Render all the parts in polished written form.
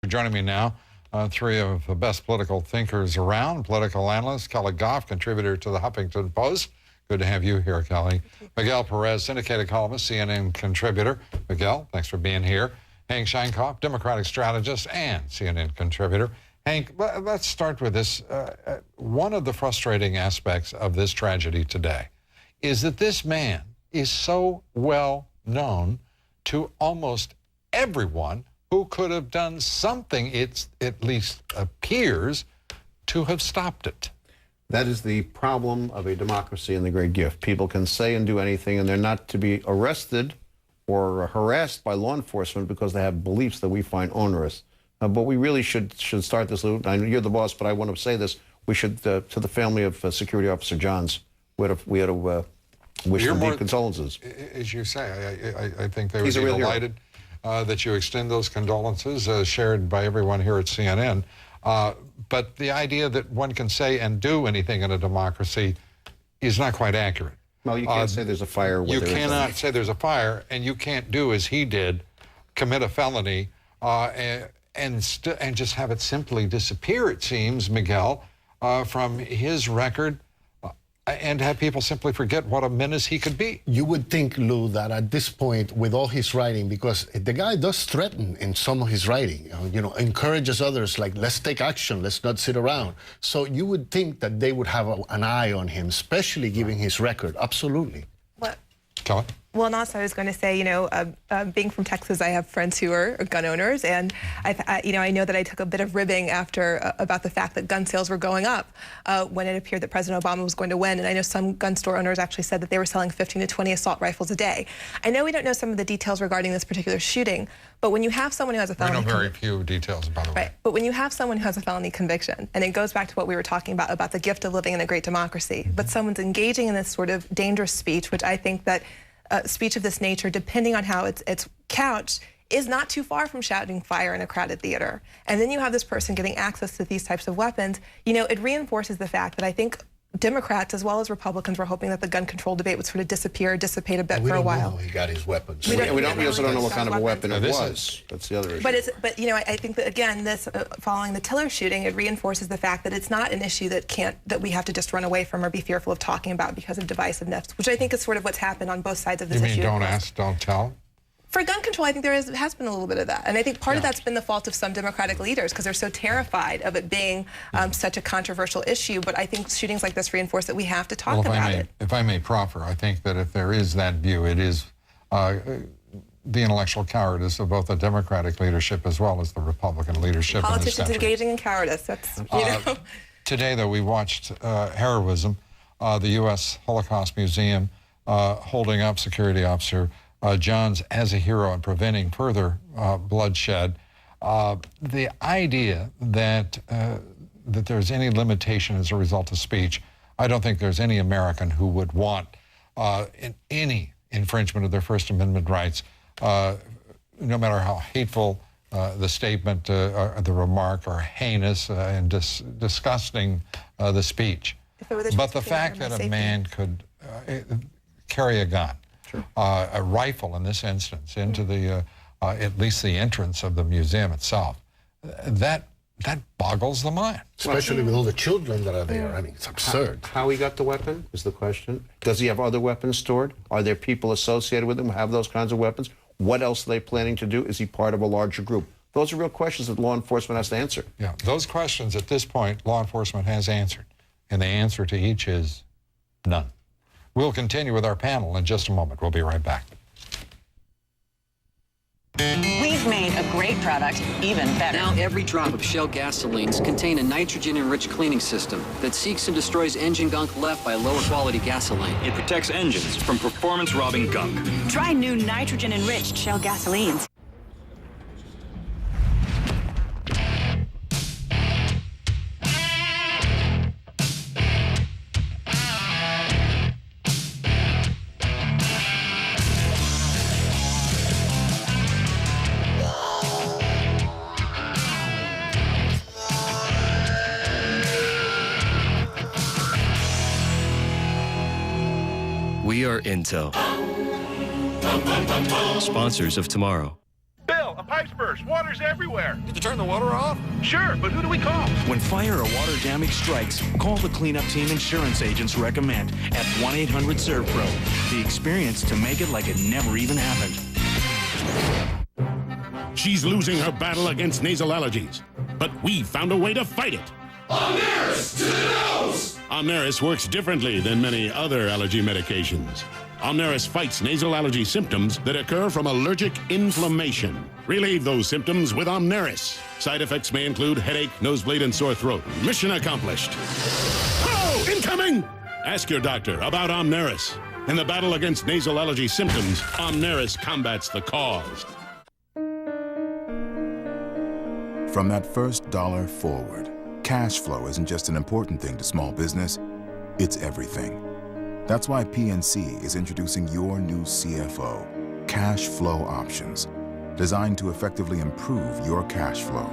Joining me now, three of the best political thinkers around, political analyst, Kelly Goff, contributor to the Huffington Post. Good to have you here, Kelly. Miguel Perez, syndicated columnist, CNN contributor. Miguel, thanks for being here. Hank Scheinkoff, Democratic strategist and CNN contributor. Hank, let's start with this. One of the frustrating aspects of this tragedy today is that this man is so well known to almost everyone who could have done something, it at least appears, to have stopped it. That is the problem of a democracy and the great gift. People can say and do anything, and they're not to be arrested or harassed by law enforcement because they have beliefs that we find onerous. But we really should start this. I know you're the boss, but I want to say this. We should, to the family of Security Officer Johns, we had to wish them deep condolences. As you say, I think they would be delighted that you extend those condolences, shared by everyone here at CNN. But the idea that one can say and do anything in a democracy is not quite accurate. Well, you can't say there's a fire. You cannot say there's a fire, and you can't do as he did, commit a felony, and just have it simply disappear, it seems, Miguel, from his record, and have people simply forget what a menace he could be. You would think, Lou, that at this point, with all his writing, because the guy does threaten in some of his writing, encourages others, like, let's take action, let's not sit around. So you would think that they would have an eye on him, especially given his record. Absolutely. What? Kelly? Well, and also I was going to say, being from Texas, I have friends who are gun owners, and I know that I took a bit of ribbing after about the fact that gun sales were going up when it appeared that President Obama was going to win. And I know some gun store owners actually said that they were selling 15 to 20 assault rifles a day. I know we don't know some of the details regarding this particular shooting, but when you have someone who has a felony, we know very few details, by the way. Right, but when you have someone who has a felony conviction, and it goes back to what we were talking about the gift of living in a great democracy, but someone's engaging in this sort of dangerous speech, which I think that speech of this nature, depending on how it's couched, is not too far from shouting fire in a crowded theater. And then you have this person getting access to these types of weapons. It reinforces the fact that I think Democrats as well as Republicans were hoping that the gun control debate would sort of dissipate a bit for a while. We don't know he got his weapons. We also don't know what kind of a weapon it was. That's the other issue. But I think that, again, this following the Tiller shooting, it reinforces the fact that it's not an issue that we have to just run away from or be fearful of talking about because of divisiveness, which I think is sort of what's happened on both sides of this issue. You mean don't ask, don't tell? For gun control, I think there has been a little bit of that. And I think part of that's been the fault of some Democratic leaders because they're so terrified of it being such a controversial issue. But I think shootings like this reinforce that we have to talk about it. If I may proffer, I think that if there is that view, it is the intellectual cowardice of both the Democratic leadership as well as the Republican leadership. Politicians engaging in cowardice. That's, Today, though, we watched heroism, the U.S. Holocaust Museum holding up Security Officer Johns as a hero and preventing further bloodshed. The idea that there's any limitation as a result of speech, I don't think there's any American who would want any infringement of their First Amendment rights, no matter how hateful the statement, or the remark, or heinous and disgusting the speech. But the fact that a man could carry a gun, a rifle in this instance, into the at least the entrance of the museum itself, that boggles the mind. Especially with all the children that are there. I mean, it's absurd. How he got the weapon is the question. Does he have other weapons stored? Are there people associated with him who have those kinds of weapons? What else are they planning to do? Is he part of a larger group? Those are real questions that law enforcement has to answer. Yeah, those questions at this point, law enforcement has answered. And the answer to each is none. We'll continue with our panel in just a moment. We'll be right back. We've made a great product even better. Now every drop of Shell gasolines contain a nitrogen-enriched cleaning system that seeks and destroys engine gunk left by lower-quality gasoline. It protects engines from performance-robbing gunk. Try new nitrogen-enriched Shell gasolines. We are Intel, sponsors of tomorrow. Bill, A pipe's burst. Water's everywhere. Did you turn the water off? Sure, but who do we call? When fire or water damage strikes, call the cleanup team insurance agents recommend at 1-800-SERVPRO. The experience to make it like it never even happened. She's losing her battle against nasal allergies, but we found a way to fight it. Omneris to the nose! Omneris works differently than many other allergy medications. Omneris fights nasal allergy symptoms that occur from allergic inflammation. Relieve those symptoms with Omneris. Side effects may include headache, nosebleed, and sore throat. Mission accomplished. Oh, incoming! Ask your doctor about Omneris. In the battle against nasal allergy symptoms, Omneris combats the cause. From that first dollar forward, cash flow isn't just an important thing to small business, it's everything. That's why PNC is introducing your new CFO, Cash Flow Options, designed to effectively improve your cash flow.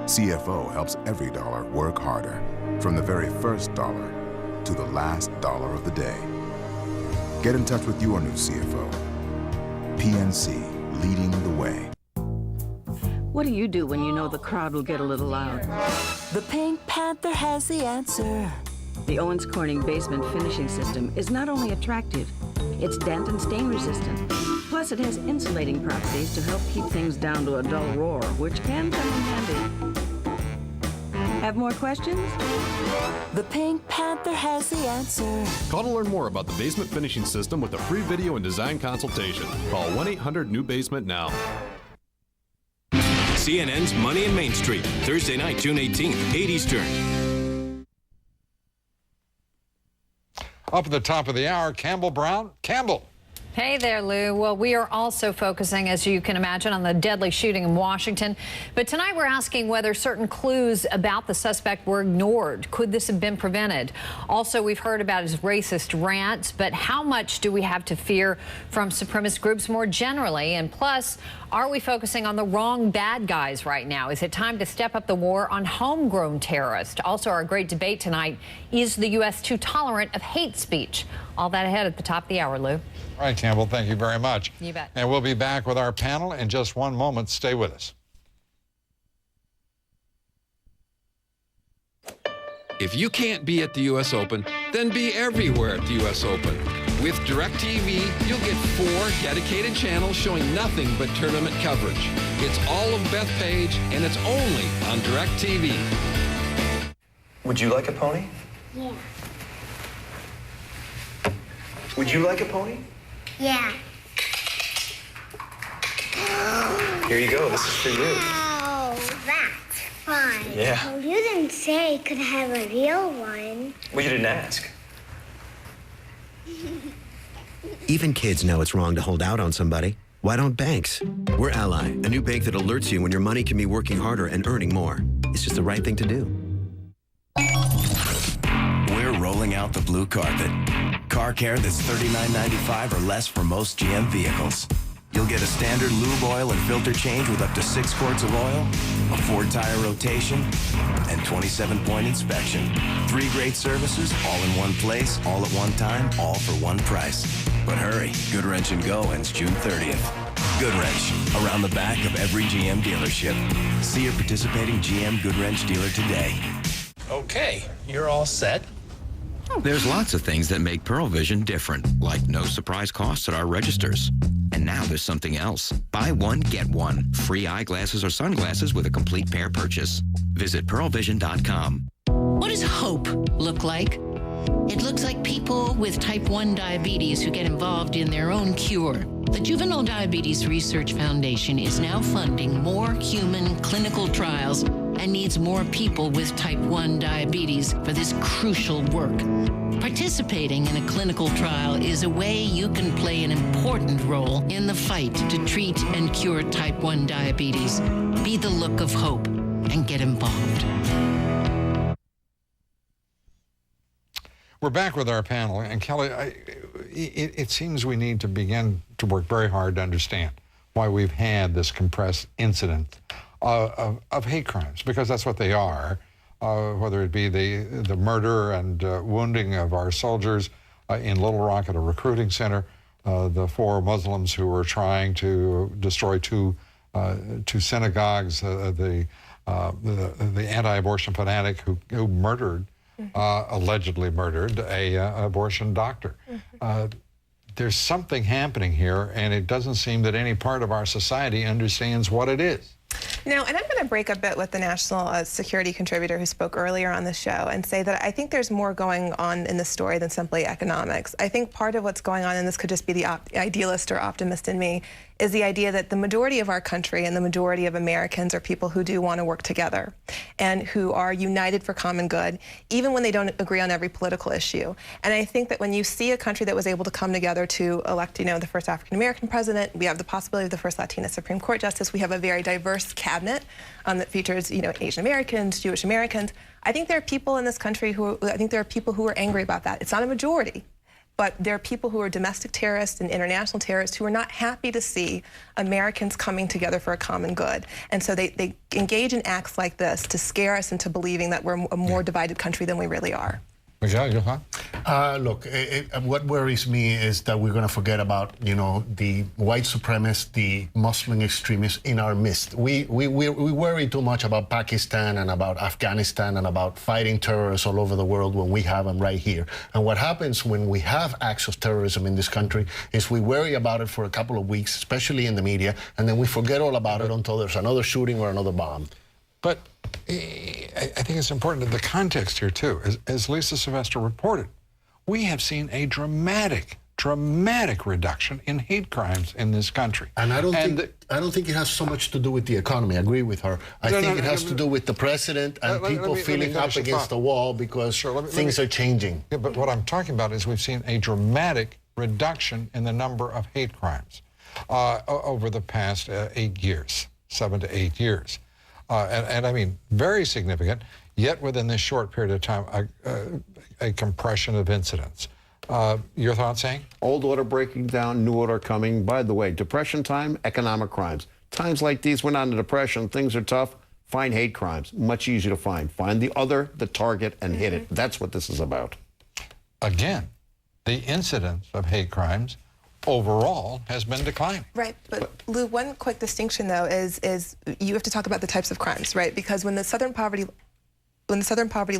CFO helps every dollar work harder, from the very first dollar to the last dollar of the day. Get in touch with your new CFO. PNC, leading the way. What do you do when you know the crowd will get a little loud? The Pink Panther has the answer. The Owens Corning basement finishing system is not only attractive, it's dent and stain resistant. Plus, it has insulating properties to help keep things down to a dull roar, which can come in handy. Have more questions? The Pink Panther has the answer. Call to learn more about the basement finishing system with a free video and design consultation. Call 1-800-NEW-BASEMENT now. CNN's Money in Main Street, Thursday night, June 18th, 8 Eastern. Up at the top of the hour, Campbell Brown. Campbell. Hey there, Lou. Well, we are also focusing, as you can imagine, on the deadly shooting in Washington. But tonight we're asking whether certain clues about the suspect were ignored. Could this have been prevented? Also, we've heard about his racist rants, but how much do we have to fear from supremacist groups more generally? And plus, are we focusing on the wrong bad guys right now? Is it time to step up the war on homegrown terrorists? Also, our great debate tonight, is the U.S. too tolerant of hate speech? All that ahead at the top of the hour, Lou. All right, Campbell, thank you very much. You bet. And we'll be back with our panel in just one moment. Stay with us. If you can't be at the U.S. Open, then be everywhere at the U.S. Open. With DirecTV, you'll get 4 dedicated channels showing nothing but tournament coverage. It's all of Bethpage, and it's only on DirecTV. Would you like a pony? Yeah. Would you like a pony? Yeah. Here you go. This is for you. Oh, that's fun. Yeah. Well, you didn't say you could have a real one. Well, you didn't ask. Even kids know it's wrong to hold out on somebody. Why don't banks? We're Ally, a new bank that alerts you when your money can be working harder and earning more. It's just the right thing to do. We're rolling out the blue carpet. Car care that's $39.95 or less for most GM vehicles. You'll get a standard lube oil and filter change with up to 6 quarts of oil, a 4-tire rotation, and 27-point inspection. 3 great services, all in one place, all at one time, all for one price. But hurry, Good Wrench and Go ends June 30th. Good Wrench, around the back of every GM dealership. See your participating GM Good Wrench dealer today. Okay, you're all set. There's lots of things that make Pearl Vision different, like no surprise costs at our registers. And now there's something else. Buy one, get one. Free eyeglasses or sunglasses with a complete pair purchase. Visit pearlvision.com. What does hope look like? It looks like people with type 1 diabetes who get involved in their own cure. The Juvenile Diabetes Research Foundation is now funding more human clinical trials and needs more people with type 1 diabetes for this crucial work. Participating in a clinical trial is a way you can play an important role in the fight to treat and cure type 1 diabetes. Be the look of hope and get involved. We're back with our panel, and Kelly, it seems we need to begin to work very hard to understand why we've had this compressed incident of hate crimes, because that's what they are, whether it be the murder and wounding of our soldiers in Little Rock at a recruiting center, the 4 Muslims who were trying to destroy 2 to synagogues, the anti-abortion fanatic who murdered, allegedly murdered, a abortion doctor. There's something happening here, and it doesn't seem that any part of our society understands what it is. No, and I'm going to break a bit with the national security contributor who spoke earlier on the show and say that I think there's more going on in this story than simply economics. I think part of what's going on, and this could just be the idealist or optimist in me, is the idea that the majority of our country and the majority of Americans are people who do want to work together and who are united for common good, even when they don't agree on every political issue. And I think that when you see a country that was able to come together to elect, the first African-American president, we have the possibility of the first Latina Supreme Court justice, we have a very diverse cabinet that features, Asian Americans, Jewish Americans. I think there are people in this country who are angry about that. It's not a majority. But there are people who are domestic terrorists and international terrorists who are not happy to see Americans coming together for a common good. And so they engage in acts like this to scare us into believing that we're a more divided country than we really are. Miguel, your thought? Look, what worries me is that we're going to forget about, the white supremacists, the Muslim extremists in our midst. We worry too much about Pakistan and about Afghanistan and about fighting terrorists all over the world when we have them right here. And what happens when we have acts of terrorism in this country is we worry about it for a couple of weeks, especially in the media, and then we forget all about it until there's another shooting or another bomb. But I think it's important in the context here, too. As Lisa Sylvester reported, we have seen a dramatic reduction in hate crimes in this country. And I don't think it has so much to do with the economy. I agree with her. I think it has to do with the president and people feeling up against the wall because things are changing. Yeah, but what I'm talking about is we've seen a dramatic reduction in the number of hate crimes over the past 8 years, 7 to 8 years. And I mean, very significant, yet within this short period of time, a compression of incidents. Your thoughts, Hank? Old order breaking down, new order coming. By the way, depression time, economic crimes. Times like these, we're not in a depression, things are tough. Find hate crimes, much easier to find. Find the other, the target, and hit it. That's what this is about. Again, the incidence of hate crimes overall has been declining. Right, but Lou, one quick distinction though is you have to talk about the types of crimes, right? Because when the Southern Poverty law